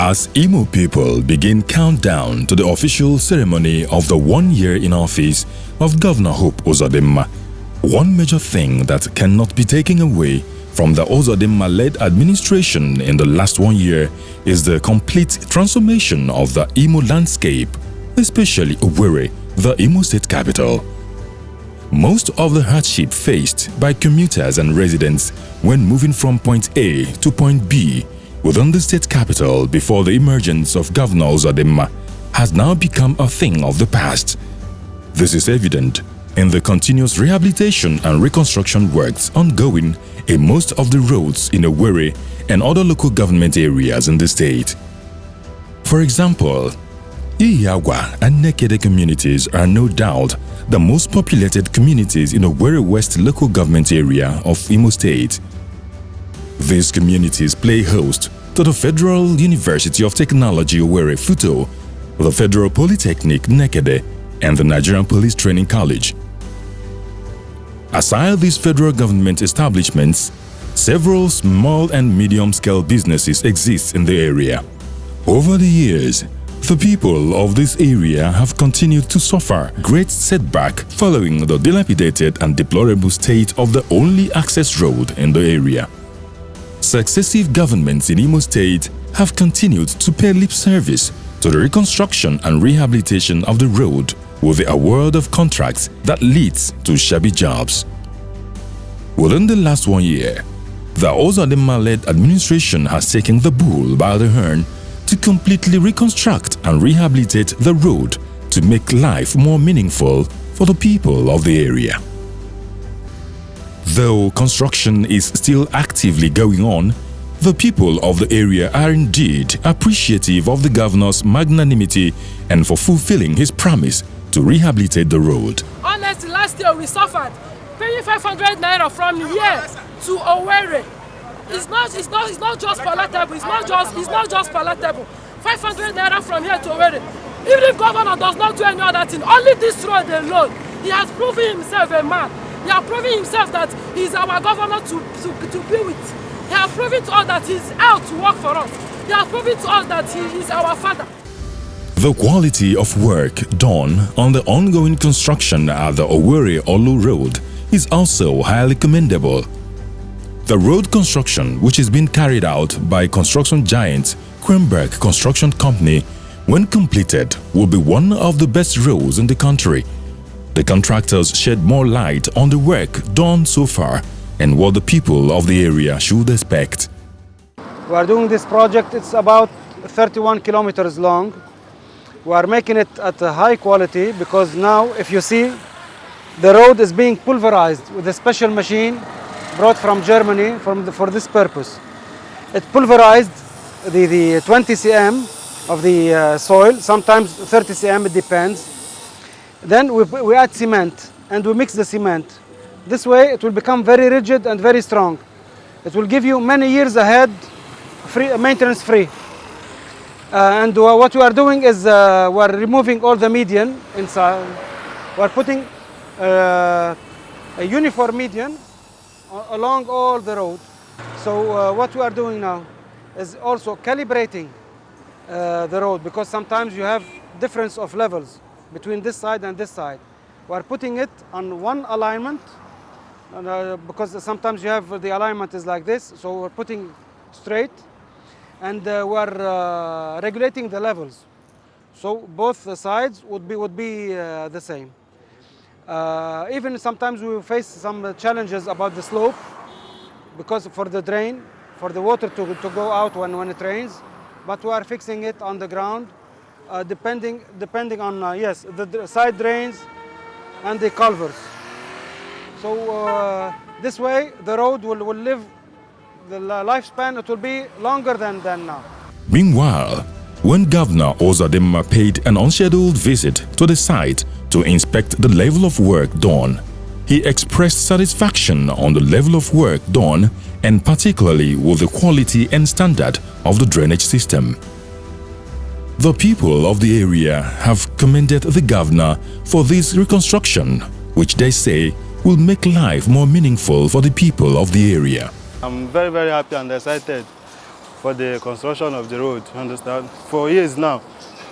As Imo people begin countdown to the official ceremony of the 1 year in office of Governor Hope Uzodimma, one major thing that cannot be taken away from the Uzodimma-led administration in the last 1 year is the complete transformation of the Imo landscape, especially Owerri, the Imo state capital. Most of the hardship faced by commuters and residents when moving from point A to point B within the state capital before the emergence of Governor Uzodimma has now become a thing of the past. This is evident in the continuous rehabilitation and reconstruction works ongoing in most of the roads in Owerri and other local government areas in the state. For example, Iyagwa and Nekede communities are no doubt the most populated communities in Owerri West local government area of Imo State. These communities play host to the Federal University of Technology Owerri Futo, the Federal Polytechnic Nekede, and the Nigerian Police Training College. Aside these federal government establishments, several small and medium-scale businesses exist in the area. Over the years, the people of this area have continued to suffer great setback following the dilapidated and deplorable state of the only access road in the area. Successive governments in Imo State have continued to pay lip service to the reconstruction and rehabilitation of the road with the award of contracts that leads to shabby jobs. Within the last 1 year, the Uzodimma-led administration has taken the bull by the horn to completely reconstruct and rehabilitate the road to make life more meaningful for the people of the area. Though construction is still actively going on, the people of the area are indeed appreciative of the governor's magnanimity and for fulfilling his promise to rehabilitate the road. Honestly, last year we suffered paying 500 naira from here to Owerri. It's not just palatable. It's not just palatable. 500 naira from here to Owerri. Even if governor does not do any other thing, only this road alone, he has proven himself a man. He has proven himself that he is our governor to be with. He has proven to us that he is out to work for us. He has proven to us that he is our father. The quality of work done on the ongoing construction at the Owerri-Olu Road is also highly commendable. The road construction, which is being carried out by construction giant Quenberg Construction Company, when completed, will be one of the best roads in the country. The contractors shed more light on the work done so far and what the people of the area should expect. We are doing this project, it's about 31 kilometers long. We are making it at a high quality because now, if you see, the road is being pulverized with a special machine brought from Germany for this purpose. It pulverized the 20 cm of the soil, sometimes 30 cm, it depends. Then we add cement and we mix the cement. This way it will become very rigid and very strong. It will give you many years ahead, maintenance free. And what we are doing is we are removing all the median inside. We are putting a uniform median along all the road. So what we are doing now is also calibrating the road, because sometimes you have difference of levels between this side and this side. We are putting it on one alignment because sometimes you have the alignment is like this, so we're putting straight and we're regulating the levels. So both the sides would be the same. Even sometimes we face some challenges about the slope because for the drain, for the water to go out when it rains, but we are fixing it on the ground. Depending on yes, the side drains and the culverts. So this way the road will live, the lifespan, it will be longer than now. Meanwhile, when Governor Uzodimma paid an unscheduled visit to the site to inspect the level of work done, he expressed satisfaction on the level of work done and particularly with the quality and standard of the drainage system. The people of the area have commended the governor for this reconstruction, which they say will make life more meaningful for the people of the area. I'm very, very happy and excited for the construction of the road, you understand? For years now,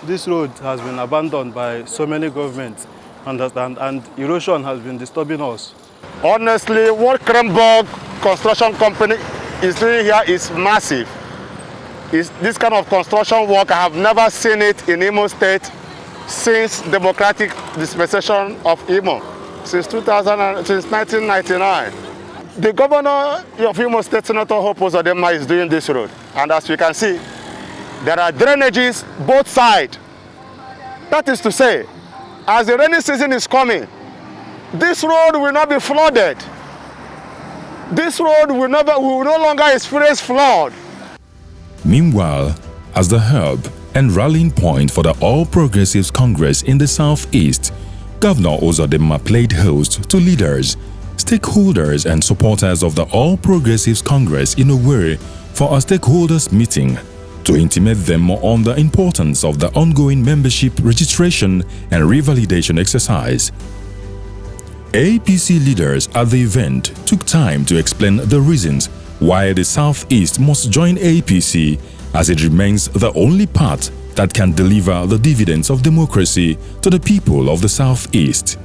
this road has been abandoned by so many governments, understand? And erosion has been disturbing us. Honestly, what Kremborg Construction Company is doing here is massive. This kind of construction work, I have never seen it in Imo State since democratic dispensation of Imo, since 1999. The governor of Imo State, Senator Hope Uzodimma, is doing this road. And as you can see, there are drainages both sides. That is to say, as the rainy season is coming, this road will not be flooded. This road will no longer experience flood. Meanwhile, as the hub and rallying point for the All Progressives Congress in the Southeast, Governor Uzodimma played host to leaders, stakeholders and supporters of the All Progressives Congress in Owerri for a stakeholders meeting to intimate them on the importance of the ongoing membership registration and revalidation exercise. APC leaders at the event took time to explain the reasons why the Southeast must join APC, as it remains the only path that can deliver the dividends of democracy to the people of the Southeast.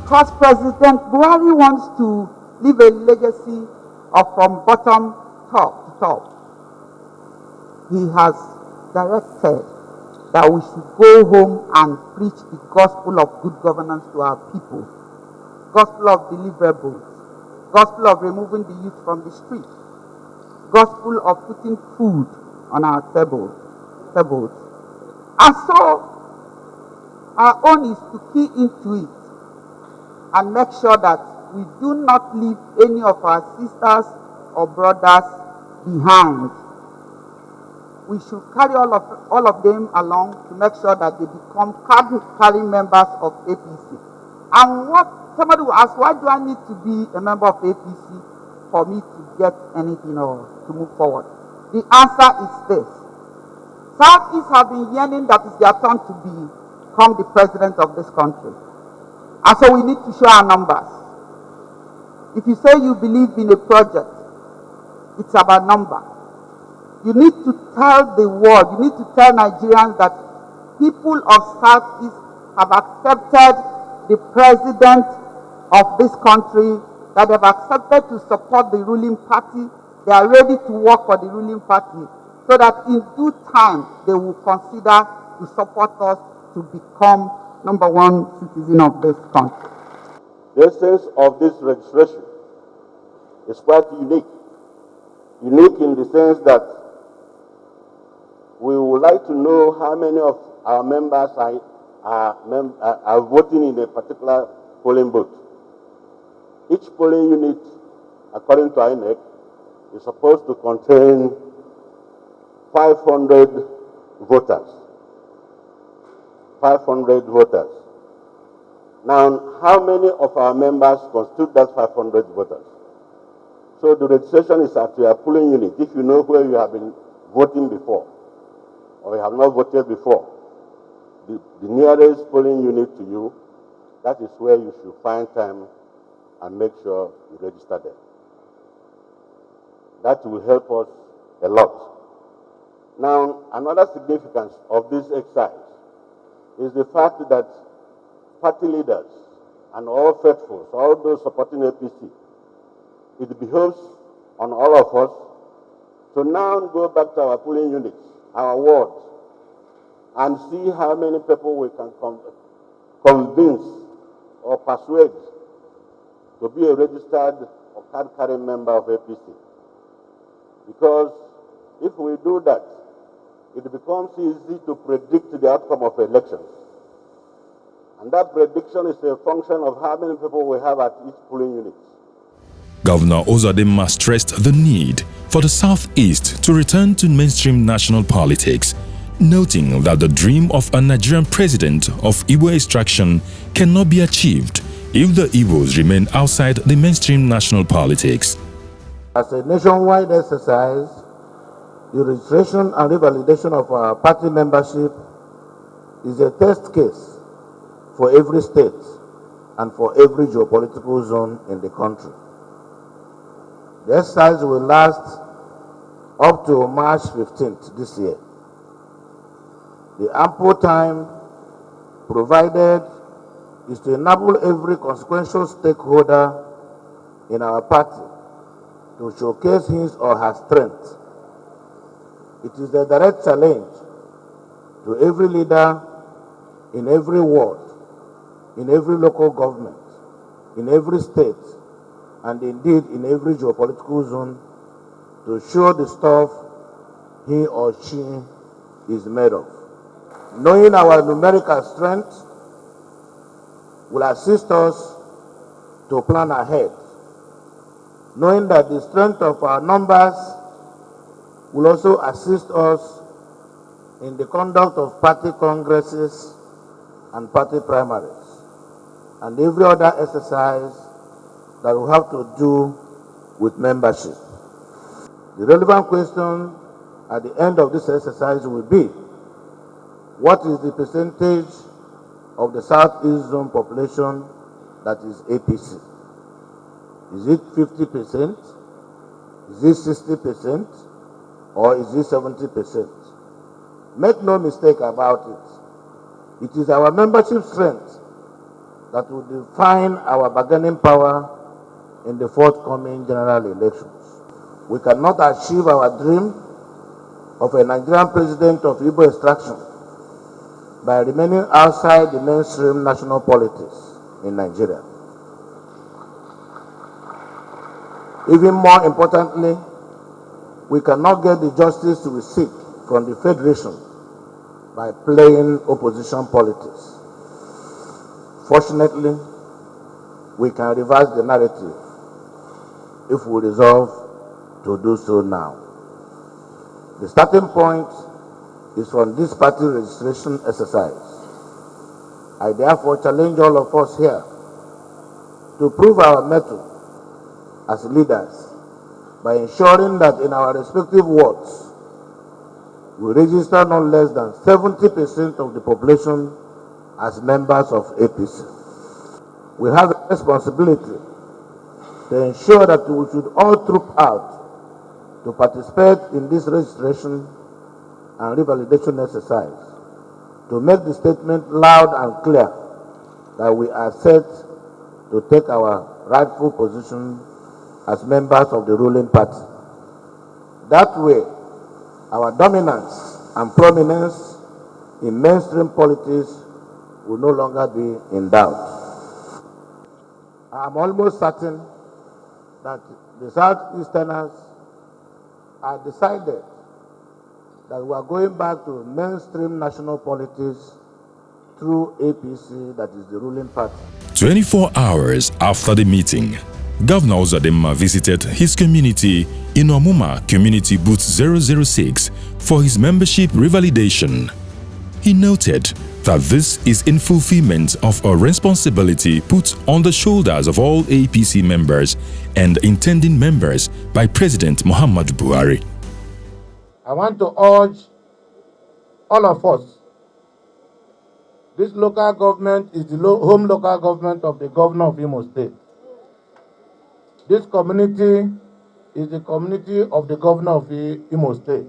Because President Buhari wants to leave a legacy of from bottom top to top, he has directed that we should go home and preach the gospel of good governance to our people, gospel of deliverables, gospel of removing the youth from the street, gospel of putting food on our tables. And so, our own is to key into it and make sure that we do not leave any of our sisters or brothers behind. We should carry all of them along to make sure that they become card-carrying members of APC. And somebody will ask, why do I need to be a member of APC for me to get anything or to move forward? The answer is this. Southeast have been yearning that it's their turn to become the president of this country. And so we need to show our numbers. If you say you believe in a project, it's about number. You need to tell the world, you need to tell Nigerians that people of Southeast have accepted the president of this country, that they've accepted to support the ruling party. They are ready to work for the ruling party, so that in due time they will consider to support us to become #1 citizen of this country. The essence of this registration is quite unique. Unique in the sense that we would like to know how many of our members are voting in a particular polling booth. Each polling unit, according to INEC, is supposed to contain 500 voters. 500 voters. Now, how many of our members constitute that 500 voters? So the registration is at your polling unit. If you know where you have been voting before, or you have not voted before, the nearest polling unit to you, that is where you should find time and make sure you register there. That will help us a lot. Now, another significance of this exercise is the fact that party leaders and all faithfuls, all those supporting APC, it behoves on all of us to now go back to our polling units, our wards, and see how many people we can convince or persuade to be a registered or card-carrying member of APC. Because if we do that, it becomes easy to predict the outcome of elections. And that prediction is a function of how many people we have at each polling unit. Governor Uzodimma stressed the need for the Southeast to return to mainstream national politics, noting that the dream of a Nigerian president of Igbo extraction cannot be achieved if the Igbos remain outside the mainstream national politics. As a nationwide exercise, the registration and revalidation of our party membership is a test case for every state and for every geopolitical zone in the country. The exercise will last up to March 15th this year. The ample time provided is to enable every consequential stakeholder in our party to showcase his or her strength. It is a direct challenge to every leader in every ward, in every local government, in every state, and indeed in every geopolitical zone to show the stuff he or she is made of. Knowing our numerical strength will assist us to plan ahead. Knowing that the strength of our numbers will also assist us in the conduct of party congresses and party primaries, and every other exercise that we have to do with membership. The relevant question at the end of this exercise will be, what is the percentage of the Southeast Zone population that is APC? Is it 50%? Is it 60%? Or is it 70%? Make no mistake about it. It is our membership strength that will define our bargaining power in the forthcoming general elections. We cannot achieve our dream of a Nigerian president of Igbo extraction by remaining outside the mainstream national politics in Nigeria. Even more importantly, we cannot get the justice we seek from the Federation by playing opposition politics. Fortunately, we can reverse the narrative if we resolve to do so now. The starting point is from this party registration exercise. I therefore challenge all of us here to prove our mettle as leaders by ensuring that in our respective wards, we register no less than 70% of the population as members of APC. We have a responsibility to ensure that we should all troop out to participate in this registration and revalidation exercise, to make the statement loud and clear that we are set to take our rightful position as members of the ruling party. That way, our dominance and prominence in mainstream politics will no longer be in doubt. I am almost certain that the Southeasterners are decided that we are going back to mainstream national politics through APC, that is the ruling party. 24 hours after the meeting, Governor Uzodimma visited his community in Omuma Community Booth 006 for his membership revalidation. He noted that this is in fulfillment of a responsibility put on the shoulders of all APC members and intending members by President Muhammadu Buhari. I want to urge all of us. This local government is the home local government of the governor of Imo State. This community is the community of the governor of Imo State.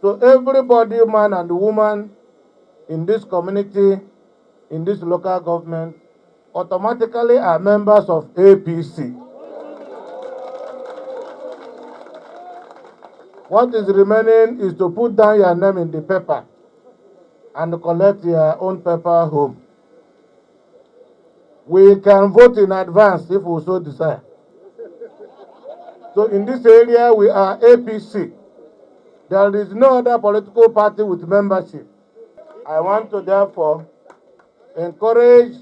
So everybody, man and woman in this community, in this local government, automatically are members of APC. What is remaining is to put down your name in the paper and collect your own paper home. We can vote in advance if we so desire. So in this area, we are APC. There is no other political party with membership. I want to therefore encourage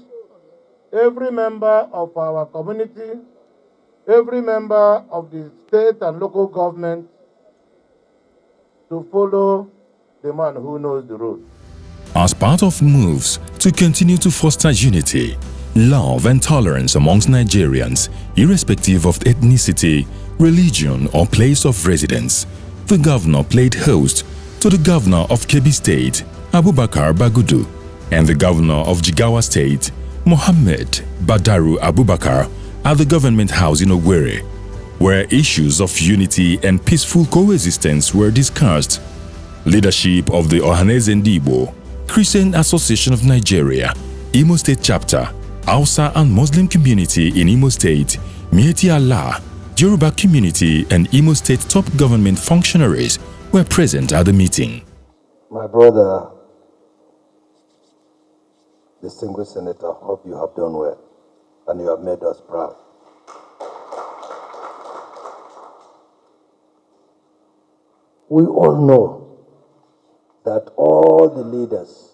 every member of our community, every member of the state and local government to follow the man who knows the road. As part of moves to continue to foster unity, love and tolerance amongst Nigerians, irrespective of ethnicity, religion or place of residence, the governor played host to the governor of Kebbi State, Abubakar Bagudu, and the governor of Jigawa State, Mohammed Badaru Abubakar, at the government house in Owerri. where issues of unity and peaceful coexistence were discussed. Leadership of the Ohaneze Ndigbo, Christian Association of Nigeria, Imo State Chapter, Hausa and Muslim community in Imo State, Mieti Allah, Yoruba community and Imo State top government functionaries were present at the meeting. My brother, distinguished Senator, hope you have done well and you have made us proud. We all know that all the leaders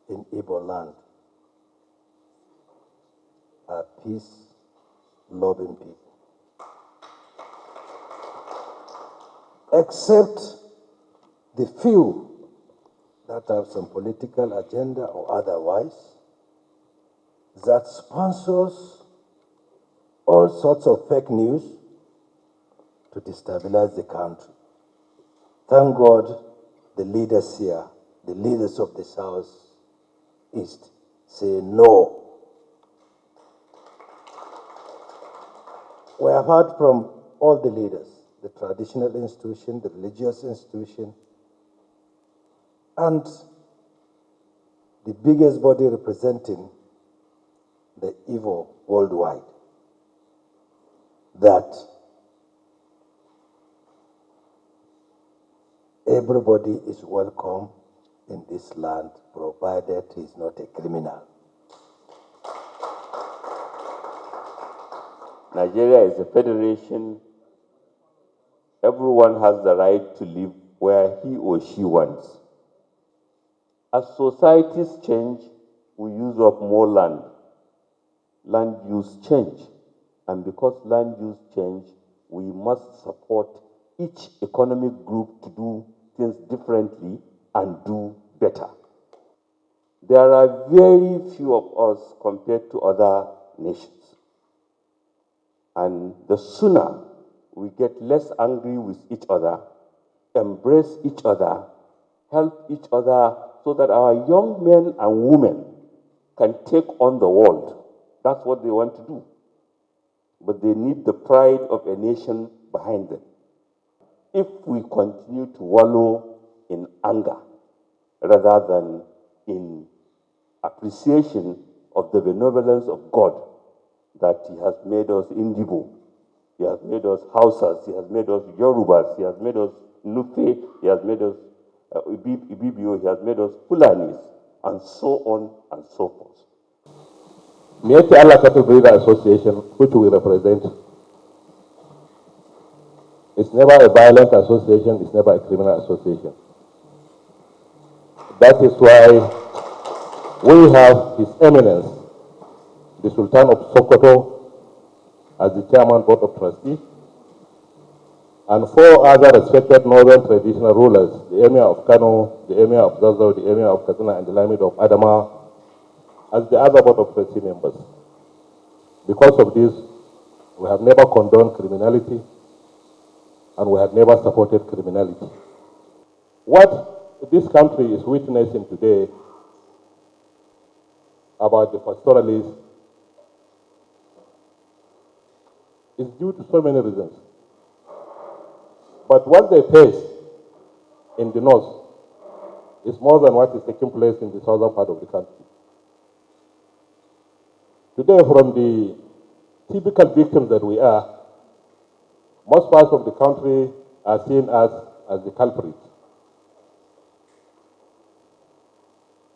in Igbo land are peace-loving people, except the few that have some political agenda or otherwise that sponsors all sorts of fake news to destabilize the country. Thank God the leaders here, the leaders of the South East, say no. We have heard from all the leaders, the traditional institution, the religious institution, and the biggest body representing the evil worldwide, that everybody is welcome in this land, provided he is not a criminal. Nigeria is a federation. Everyone has the right to live where he or she wants. As societies change, we use up more land. Land use change. And because land use change, we must support each economic group to do things differently and do better. There are very few of us compared to other nations. And the sooner we get less angry with each other, embrace each other, help each other so that our young men and women can take on the world. That's what they want to do. But they need the pride of a nation behind them. If we continue to wallow in anger rather than in appreciation of the benevolence of God, that He has made us Indigo, He has made us Hausas, He has made us Yorubas, He has made us Nupe, He has made us Ibibio, He has made us Fulanis, and so on and so forth. Mieti Allah Cattle Breeder Association, which we represent, it's never a violent association, it's never a criminal association. That is why we have His Eminence, the Sultan of Sokoto, as the Chairman Board of Trustees, and 4 other respected northern traditional rulers, the Emir of Kano, the Emir of Zazzau, the Emir of Katsina, and the Lamid of Adama, as the other Board of Trustee members. Because of this, we have never condoned criminality, and we have never supported criminality. What this country is witnessing today about the pastoralists is due to so many reasons. But what they face in the north is more than what is taking place in the southern part of the country. Today, from the typical victims that we are, most parts of the country are seen as the culprits.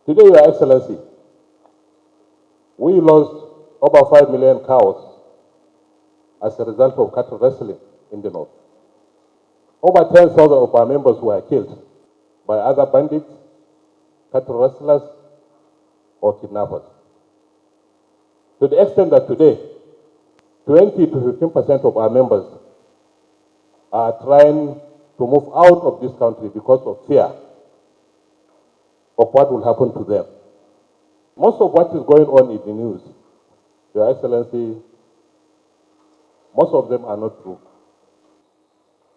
Today, Your Excellency, we lost over 5 million cows as a result of cattle rustling in the north. Over 10,000 of our members were killed by other bandits, cattle rustlers, or kidnappers. To the extent that today, 20 to 15% of our members are trying to move out of this country because of fear of what will happen to them. Most of what is going on in the news, Your Excellency, most of them are not true.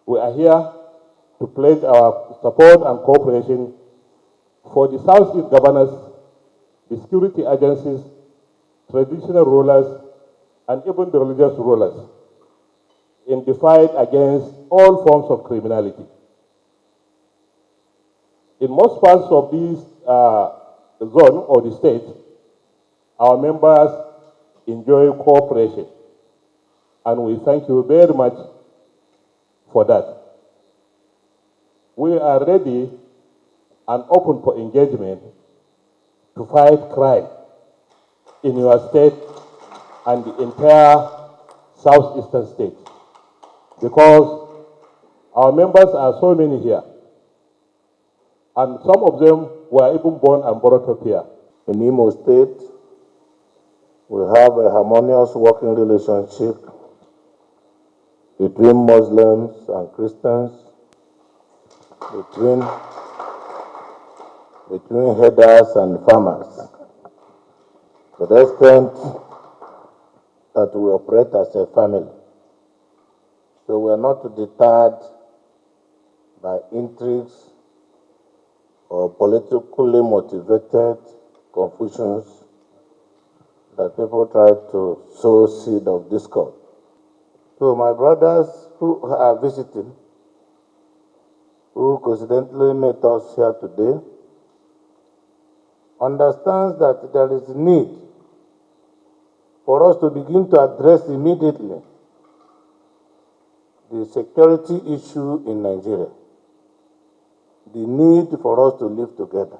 We are here to pledge our support and cooperation for the Southeast governors, the security agencies, traditional rulers, and even the religious rulers in the fight against all forms of criminality. In most parts of this zone or the state, our members enjoy cooperation, and we thank you very much for that. We are ready and open for engagement to fight crime in your state and the entire southeastern state, because our members are so many here, and some of them were even born and brought up here. In Imo State, we have a harmonious working relationship between Muslims and Christians, between herders and farmers, to the extent that we operate as a family. So we are not deterred by intrigues or politically motivated confusions that people try to sow seed of discord. So my brothers who are visiting, who coincidentally met us here today, understands that there is need for us to begin to address immediately the security issue in Nigeria, the need for us to live together,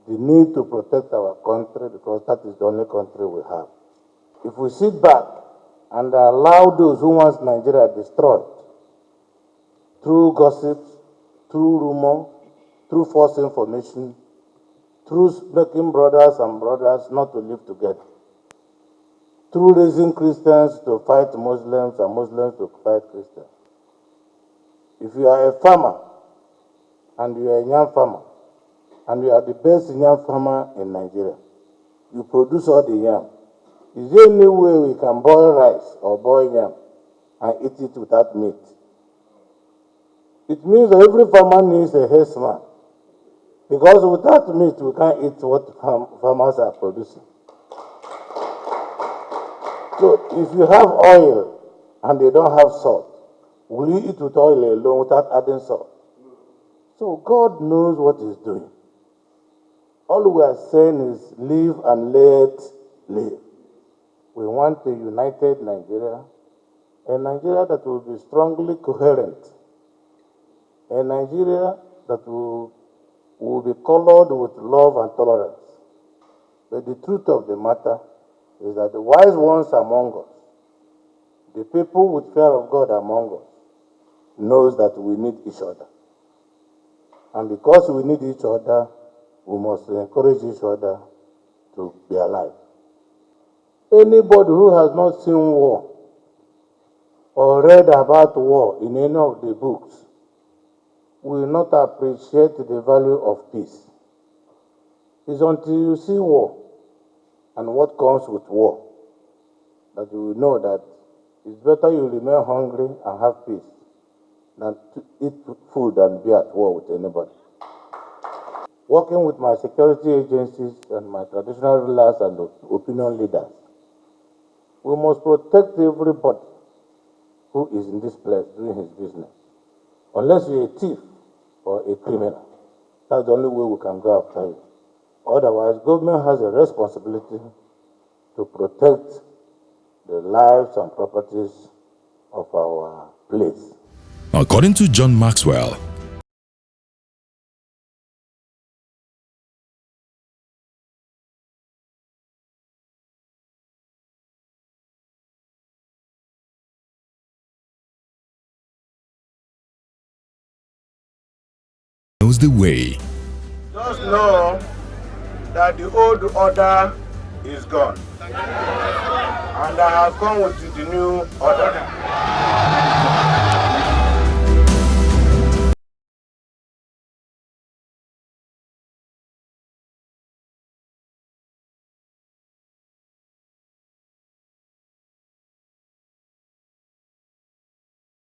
the need to protect our country, because that is the only country we have. If we sit back and allow those who want Nigeria destroyed through gossips, through rumor, through false information, through making brothers and brothers not to live together, through raising Christians to fight Muslims and Muslims to fight Christians. If you are a farmer and you are a young farmer, and you are the best yam farmer in Nigeria, you produce all the yam, is there any way we can boil rice or boil yam and eat it without meat? It means that every farmer needs a herdsman, because without meat we can't eat what farmers are producing. So if you have oil and they don't have salt, will you eat with oil alone without adding salt? So God knows what He's doing. All we are saying is live and let live. We want a united Nigeria, a Nigeria that will be strongly coherent, a Nigeria that will be colored with love and tolerance. But the truth of the matter is that the wise ones among us, the people with fear of God among us, knows that we need each other. And because we need each other, we must encourage each other to be alive. Anybody who has not seen war or read about war in any of the books will not appreciate the value of peace. It's until you see war and what comes with war that you will know that it's better you remain hungry and have peace than to eat food and be at war with anybody. Working with my security agencies and my traditional rulers and opinion leaders, we must protect everybody who is in this place doing his business. Unless you're a thief or a criminal, that's the only way we can go after you. Otherwise, government has a responsibility to protect the lives and properties of our place. According to John Maxwell, knows the way. Just know that the old order is gone, and I have come with the new order.